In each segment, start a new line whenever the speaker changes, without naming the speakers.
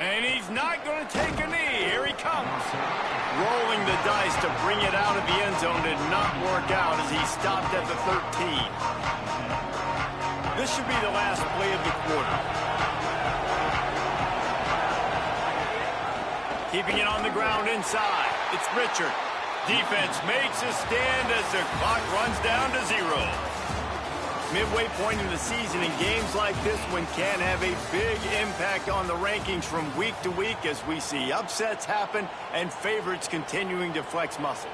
And he's not going to take a knee. Here he comes. Rolling the dice to bring it out of the end zone did not work out as he stopped at the 13. This should be the last play of the quarter. Keeping it on the ground inside. It's Richard. Defense makes a stand as the clock runs down to 0. Midway point in the season, in games like this one can have a big impact on the rankings from week to week as we see upsets happen and favorites continuing to flex muscle.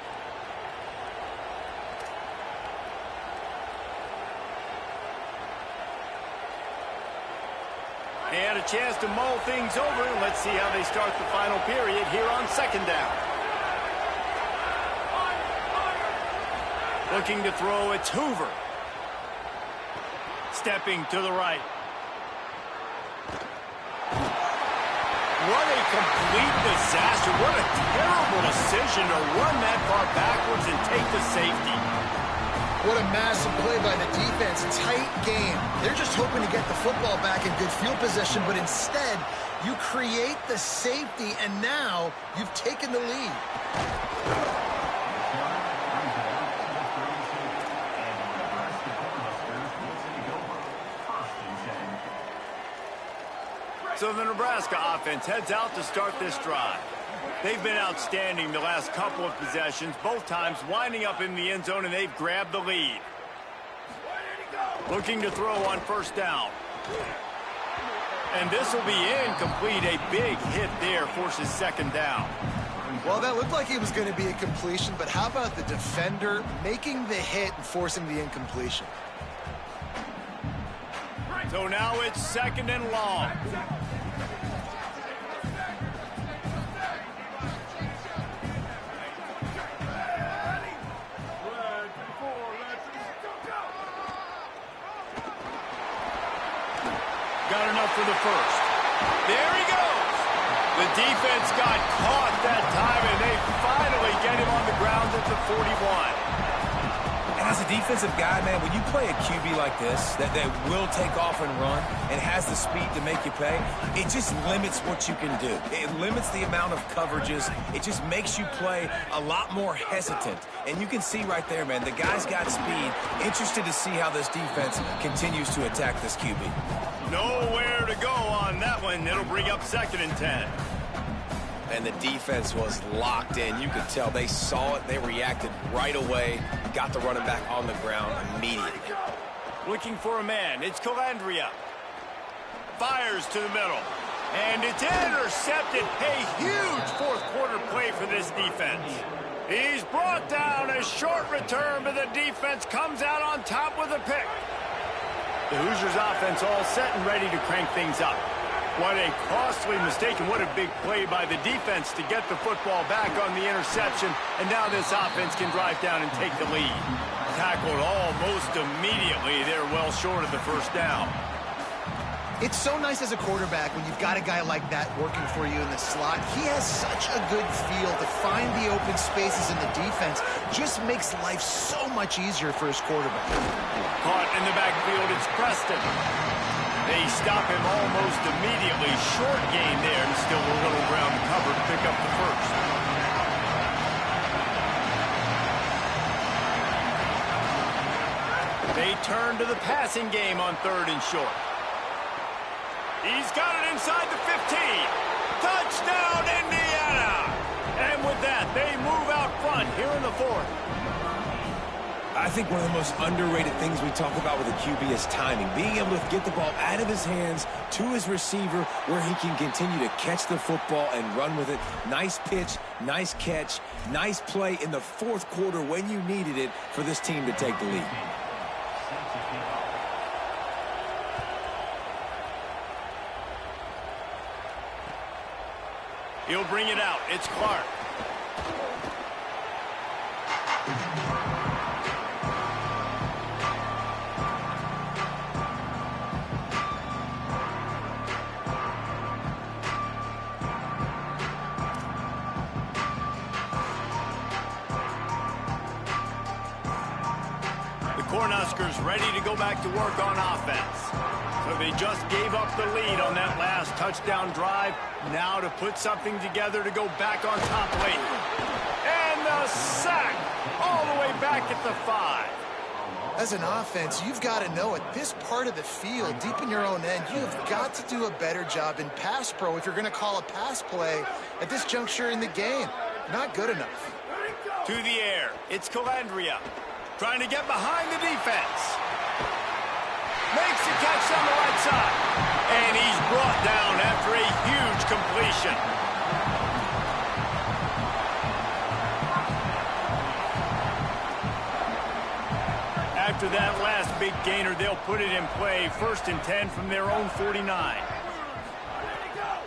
And a chance to mull things over. Let's see how they start the final period here on second down. Looking to throw, it's Hoover. Stepping to the right. What a complete disaster. What a terrible decision to run that far backwards and take the safety.
What a massive play by the defense. Tight game. They're just hoping to get the football back in good field position, but instead, you create the safety, and now you've taken the lead.
So the Nebraska offense heads out to start this drive. They've been outstanding the last couple of possessions, both times winding up in the end zone, and they've grabbed the lead. Looking to throw on first down. And this will be incomplete. A big hit there forces second down.
Well, that looked like it was going to be a completion, but how about the defender making the hit and forcing the incompletion?
So now it's second and long. Got enough for the first. There he goes. The defense got caught that time, and they finally get him on the ground at the 41.
And as a defensive guy, man, when you play a QB like this, that will take off and run and has the speed to make you pay, it just limits what you can do. It limits the amount of coverages. It just makes you play a lot more hesitant. And you can see right there, man, the guy's got speed. Interested to see how this defense continues to attack this QB.
Nowhere to go on that one. It'll bring up second and 10.
And the defense was locked in. You could tell they saw it. They reacted right away. Got the running back on the ground immediately.
Looking for a man. It's Calandria. Fires to the middle. And it's intercepted. A huge fourth quarter play for this defense. He's brought down. A short return, but the defense comes out on top with a pick. The Hoosiers offense all set and ready to crank things up. What a costly mistake and what a big play by the defense to get the football back on the interception. And now this offense can drive down and take the lead. Tackled almost immediately. They're well short of the first down.
It's so nice as a quarterback when you've got a guy like that working for you in the slot. He has such a good feel to find the open spaces in the defense. Just makes life so much easier for his quarterback.
Caught in the backfield, it's Preston. They stop him almost immediately. Short gain there, and still a little ground to cover to pick up the first. They turn to the passing game on third and short. He's got it inside the 15. Touchdown, Indiana! And with that, they move out front here in the fourth.
I think one of the most underrated things we talk about with a QB is timing. Being able to get the ball out of his hands to his receiver where he can continue to catch the football and run with it. Nice pitch, nice catch, nice play in the fourth quarter when you needed it for this team to take the lead.
He'll bring it out. It's Clark. Cornhuskers ready to go back to work on offense. So they just gave up the lead on that last touchdown drive. Now to put something together to go back on top late. And the sack all the way back at the 5.
As an offense, you've got to know at this part of the field, deep in your own end, you've got to do a better job in pass pro if you're going to call a pass play at this juncture in the game. Not good enough.
To the air, it's Calandria trying to get behind the defense. Makes the catch on the right side. And he's brought down after a huge completion. After that last big gainer, they'll put it in play. 1st and 10 from their own 49.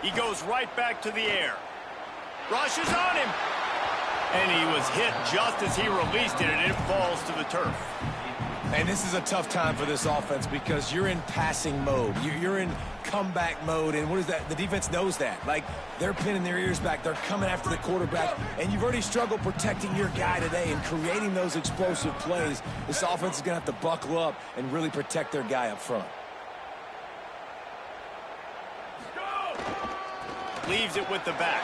He goes right back to the air. Rushes on him. And he was hit just as he released it, and it falls to the turf.
And this is a tough time for this offense because you're in passing mode. You're in comeback mode, and what is that? The defense knows that. Like, they're pinning their ears back. They're coming after the quarterback, and you've already struggled protecting your guy today and creating those explosive plays. This offense is going to have to buckle up and really protect their guy up front.
Leaves it with the back.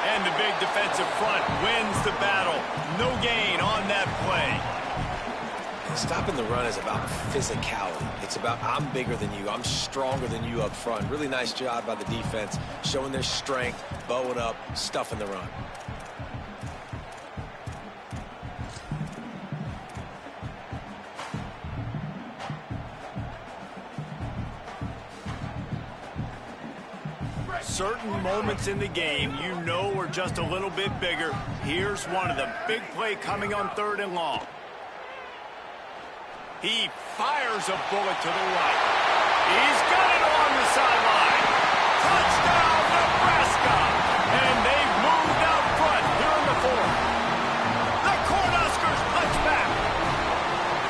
And the big defensive front wins the battle. No gain on that play.
Stopping the run is about physicality. It's about I'm bigger than you. I'm stronger than you up front. Really nice job by the defense, showing their strength, bowing up, stuffing the run.
Certain moments in the game you know are just a little bit bigger. Here's one of them. Big play coming on 3rd and long. He fires a bullet to the right. He's got it on the sideline. Touchdown, Nebraska! And they've moved out front here in the 4th. The Cornhuskers punch back.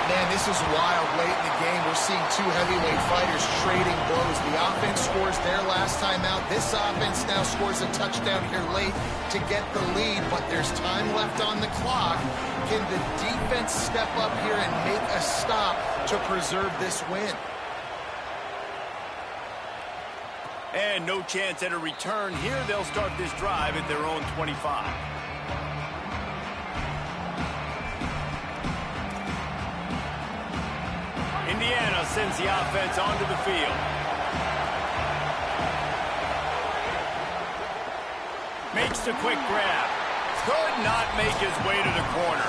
Man, this is wild. Late in the game, we're seeing 2 heavyweight fighters trading blows. The offense scores their last time out. This offense now scores a touchdown here late to get the lead, but there's time left on the clock. Can the defense step up here and make a stop to preserve this win?
And no chance at a return here. They'll start this drive at their own 25. Indiana sends the offense onto the field. Makes the quick grab. Could not make his way to the corner.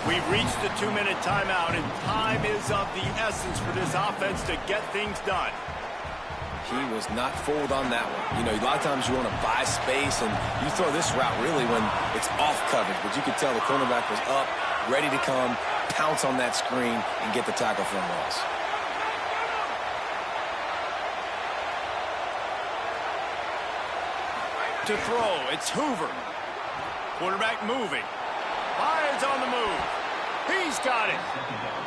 We've reached the 2-minute timeout, and time is of the essence for this offense to get things done.
He was not fooled on that one. You know, a lot of times you want to buy space, and you throw this route really when it's off coverage. But you could tell the cornerback was up, ready to come, pounce on that screen, and get the tackle for a loss.
To throw, it's Hoover. Quarterback moving. Fires on the move. He's got it.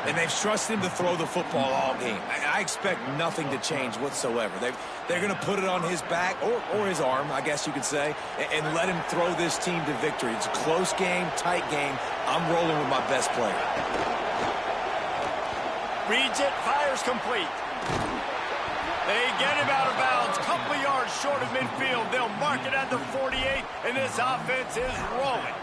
And they've trusted him to throw the football all game. I expect nothing to change whatsoever. They're going to put it on his back, or his arm, I guess you could say, and let him throw this team to victory. It's a close game, tight game. I'm rolling with my best player.
Reads it, fires complete. They get him out of bounds, couple of yards short of midfield. They'll mark it at the 48, and this offense is rolling.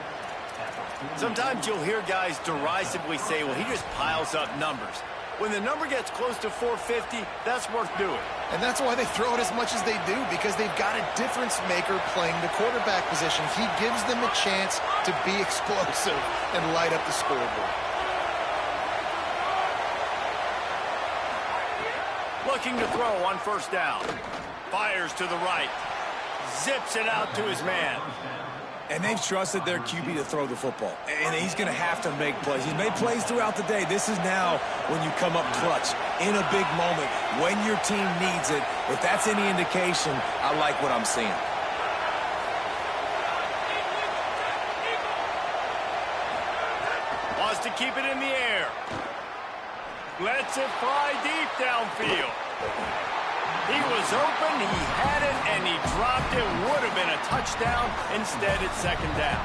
Sometimes you'll hear guys derisively say, well, he just piles up numbers. When the number gets close to 450, that's worth doing.
And that's why they throw it as much as they do, because they've got a difference maker playing the quarterback position. He gives them a chance to be explosive and light up the scoreboard.
Looking to throw on 1st down. Fires to the right. Zips it out to his man.
And they've trusted their QB to throw the football. And he's going to have to make plays. He's made plays throughout the day. This is now when you come up clutch, in a big moment, when your team needs it. If that's any indication, I like what I'm seeing.
Wants to keep it in the air. Lets it fly deep downfield. He was open, he had it, and he dropped it. Would have been a touchdown. Instead, it's 2nd down.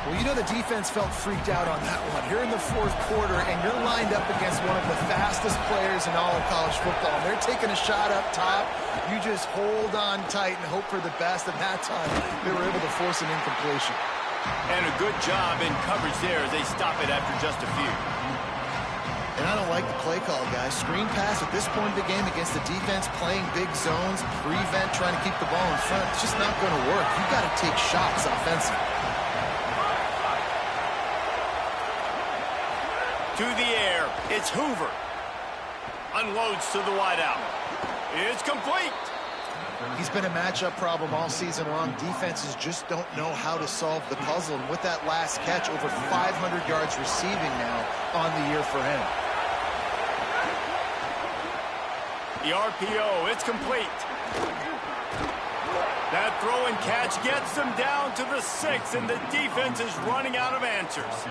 Well, you know the defense felt freaked out on that one. You're in the fourth quarter, and you're lined up against one of the fastest players in all of college football. And they're taking a shot up top. You just hold on tight and hope for the best. And that time, they were able to force an incompletion.
And a good job in coverage there as they stop it after just a few.
And I don't like the play call, guys. Screen pass at this point of the game against the defense, playing big zones, prevent, trying to keep the ball in front. It's just not going to work. You've got to take shots offensively.
To the air, it's Hoover. Unloads to the wideout. It's complete.
He's been a matchup problem all season long. Defenses just don't know how to solve the puzzle. And with that last catch, over 500 yards receiving now on the year for him.
The RPO, it's complete. That throw and catch gets them down to the 6, and the defense is running out of answers.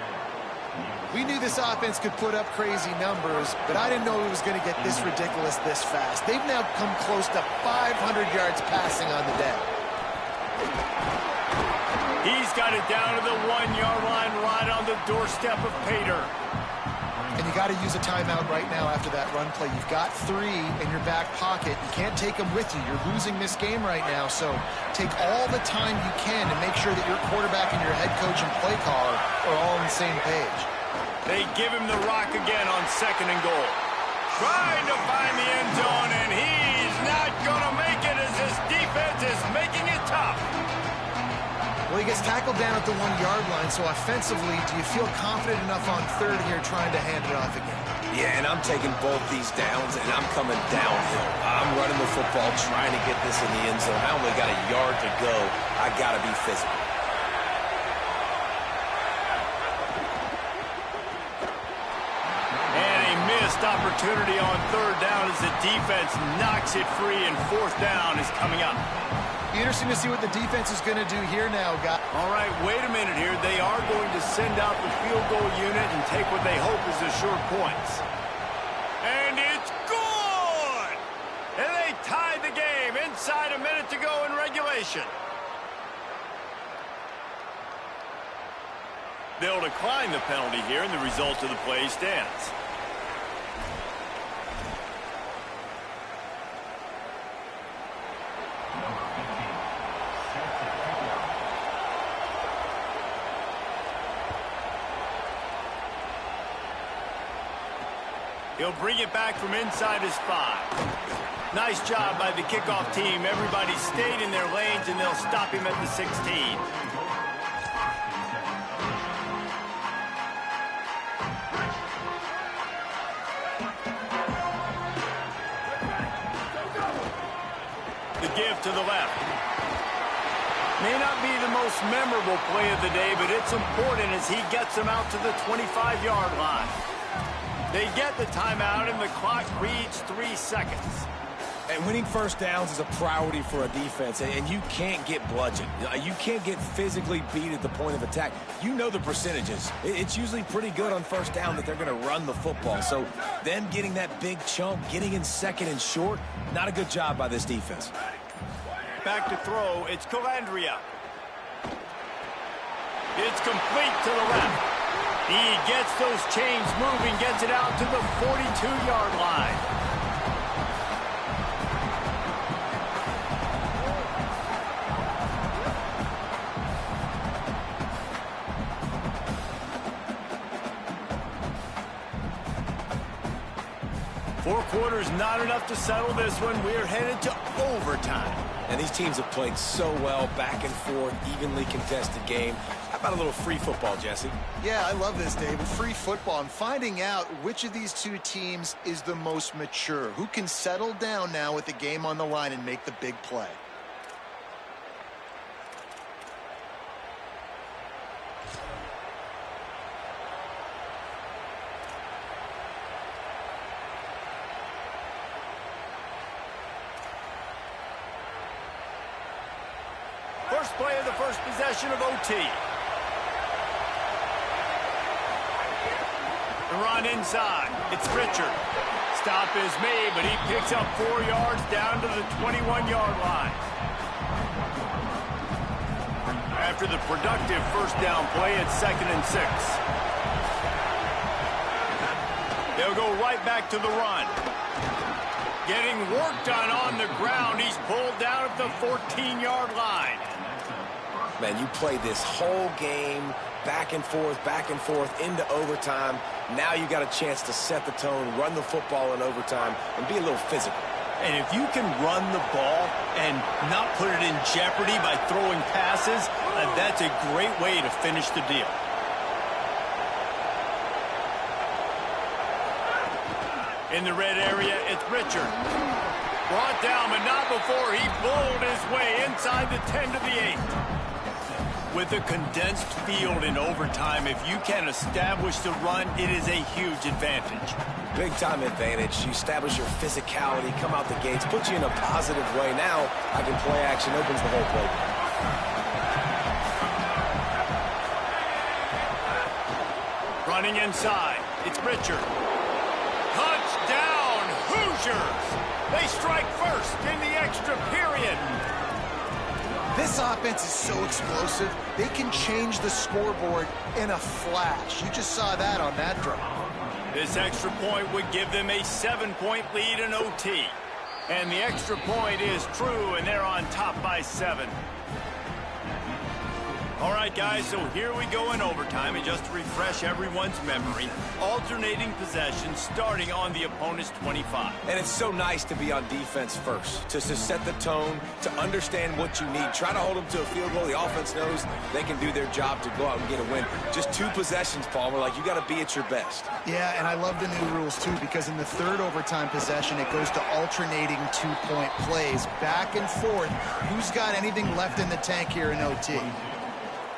We knew this offense could put up crazy numbers, but I didn't know it was going to get this ridiculous this fast. They've now come close to 500 yards passing on the day.
He's got it down to the 1-yard line right on the doorstep of Pater.
And you got to use a timeout right now after that run play. You've got 3 in your back pocket. You can't take them with you. You're losing this game right now, so take all the time you can to make sure that your quarterback and your head coach and play caller are all on the same page.
They give him the rock again on 2nd and goal. Trying to find the end zone, and he's not going to make it as his defense is making it tough.
Well, he gets tackled down at the 1-yard line, so offensively, do you feel confident enough on 3rd here trying to hand it off again?
Yeah, and I'm taking both these downs, and I'm coming downhill. I'm running the football, trying to get this in the end zone. I only got a yard to go. I got to be physical.
Opportunity on 3rd down as the defense knocks it free, and 4th down is coming up.
Interesting to see what the defense is going to do here now, guys.
All right, wait a minute here. They are going to send out the field goal unit and take what they hope is the short points. And it's good! And they tied the game inside a minute to go in regulation. They'll decline the penalty here, and the result of the play stands. He'll bring it back from inside his 5. Nice job by the kickoff team. Everybody stayed in their lanes, and they'll stop him at the 16. The give to the left. May not be the most memorable play of the day, but it's important as he gets them out to the 25-yard line. They get the timeout, and the clock reads 3 seconds.
And winning first downs is a priority for a defense, and you can't get bludgeoned. You can't get physically beat at the point of attack. You know the percentages. It's usually pretty good on first down that they're going to run the football. So them getting that big chunk, getting in 2nd and short, not a good job by this defense.
Back to throw, it's Colandrea. It's complete to the left. He gets those chains moving, gets it out to the 42-yard line. Four quarters not enough to settle this one. We're headed to overtime.
And these teams have played so well, back and forth, evenly contested game. How about a little free football, Jesse?
Yeah, I love this, David. Free football. I'm finding out which of these two teams is the most mature, who can settle down now with the game on the line and make the big play.
First play of the first possession of OT. The run inside. It's Richard. Stop is made, but he picks up 4 yards down to the 21-yard line. after the productive first down play at 2nd and 6. They'll go right back to the run. Getting worked on the ground. He's pulled down at the 14-yard line.
Man, you play this whole game back and forth into overtime. Now you got a chance to set the tone, run the football in overtime, and be a little physical.
And if you can run the ball and not put it in jeopardy by throwing passes, that's a great way to finish the deal. In the red area, it's Richard. Brought down, but not before he bowled his way inside the 10 to the 8. With a condensed field in overtime, if you can establish the run, it is a huge advantage.
Big-time advantage. You establish your physicality, come out the gates, put you in a positive way. Now, I can play action, opens the whole play.
Running inside, it's Richard. Touchdown, Hoosiers! They strike first in the extra period.
This offense is so explosive, they can change the scoreboard in a flash. You just saw that on that drive.
This extra point would give them a 7-point lead in OT. And the extra point is true, and they're on top by 7. All right, guys, so here we go in overtime. And just to refresh everyone's memory, alternating possession starting on the opponent's 25.
And it's so nice to be on defense first, to set the tone, to understand what you need. Try to hold them to a field goal. The offense knows they can do their job to go out and get a win. Just 2 possessions, Palmer. Like, you got to be at your best.
Yeah, and I love the new rules, too, because in the third overtime possession, it goes to alternating 2-point plays, back and forth. Who's got anything left in the tank here in OT?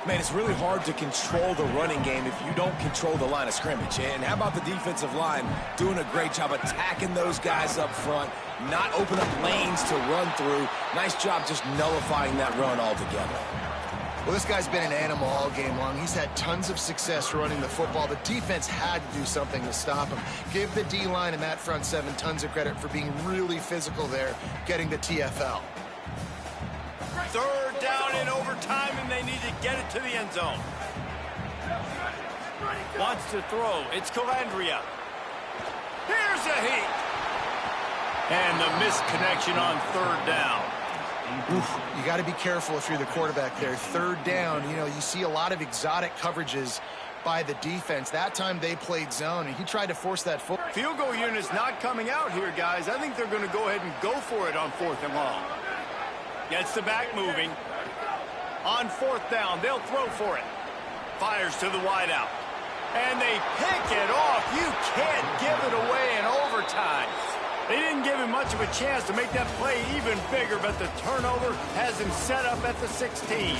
Man, it's really hard to control the running game if you don't control the line of scrimmage. And how about the defensive line doing a great job attacking those guys up front, not open up lanes to run through. Nice job just nullifying that run altogether.
Well, this guy's been an animal all game long. He's had tons of success running the football. The defense had to do something to stop him. Give the D-line and that front 7 tons of credit for being really physical there, getting the TFL.
Third down in overtime, and they need to get it to the end zone. Wants to throw. It's Calandria. Here's a heat. And the misconnection on third down.
Oof, you got to be careful if you're the quarterback there. Third down, you know, you see a lot of exotic coverages by the defense. That time they played zone, and he tried to force that foot.
Field goal unit's not coming out here, guys. I think they're going to go ahead and go for it on 4th and long. Gets the back moving. On 4th down, they'll throw for it. Fires to the wideout. And they pick it off. You can't give it away in overtime. They didn't give him much of a chance to make that play even bigger, but the turnover has him set up at the 16.